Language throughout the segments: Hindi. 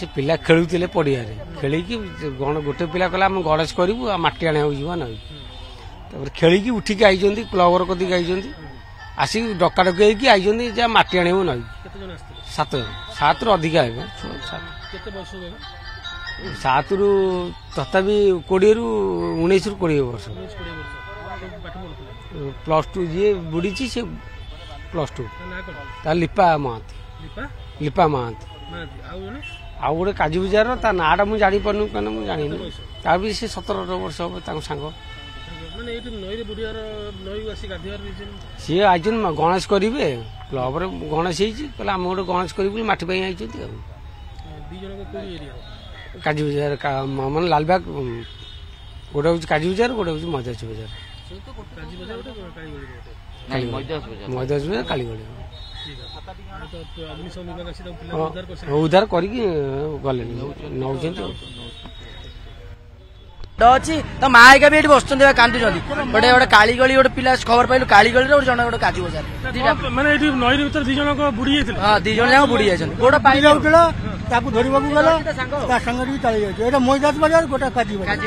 से पिला खेलुले पड़िया खेलिकी गोटे पिला कहला आम गणेश करूँ मटी आने नई खेलिकी उठिकी आई क्लबर कदी आई आसिक डकाडकी आई मटी आने नई 7 जन 7 रु अधिका है 7 रु तथापि 20 रु 19 रु 20 वर्ष +2 जी बुड़ी से +2 लिपा महांती लिपा महांती आउ गोटे काजू बजार नाटा मुझे जापार क्या मुझे जानी तार भी से 17 वर्ष हम सांग सी आई गणेश करेंगे क्लब गणेश होगा आम गोटे गणेश करूँ मटी आई काजू बजार मान लालबाग गोटे हूँ काजू बजार गोटे हूँ मदास बजार मदास बजार कालीगढ़ उद्धार करके गले नौ अच्छी तो माँ एका भी बस कांदुं गोटे गोटे काली गली गोटे पिला खबर पाइलु काली गली जन गोटे काजू बजार माने नई भर 2 जन बुड़ी हाँ 2 जन जाक बुड़ी जाए गोटे पाइल धरवा गला संगे चली जाए मैदास बजार गोटे काजू बजार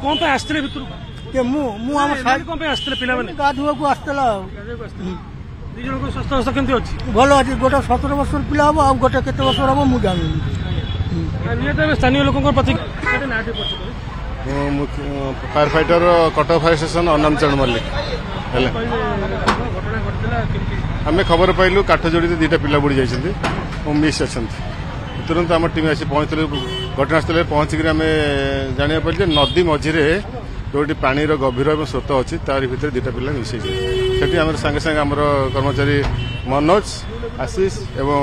कौन आसते भितर गाधुआ को आसला 2 जन स्वास्थ्य अवस्था केमती अच्छी भल अच्छी गोटे 17 वर्ष पिला हम आ गोटे केते वर्ष हम मुझे जानी स्थानीय लोक fire fighter Cuttack fire station अनाम चरण मल्लिक आम खबर पाइलु काठ जोड़ी 2टा पिला बुड़ी जाइए मिस अच्छा तुरंत आम टीम आसी पहुंचल घटनास्थल पहुंचिक आम जाना पारे नदी मझीरे जो पानी गभीर और स्रोत अच्छी तार भर 2टा पिला मिस से आम सागे सागे आम कर्मचारी मनोज आशीष एवं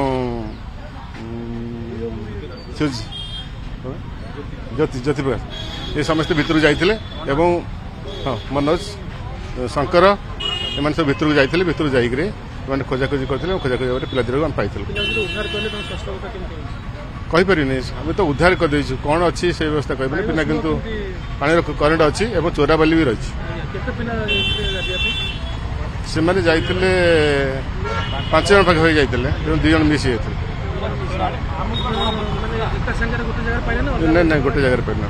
ज्योति ज्योति प्रकाश ये समस्त भितर जाते हाँ मनोज शंकर एम सब भितर जाते भितर जाकर खोजाखोजी करते खोजाखोजी पिला दिग आम पाई कहीपर आम तो उद्धार करदे कौन अच्छी से व्यवस्था कह पिना कितु पानी करेन्ट अच्छी और चोरा बाली भी रही से मैंने जाते 5 जन पाखे जाते 2 जन मिस जाते नहीं गोटे जगह पाइना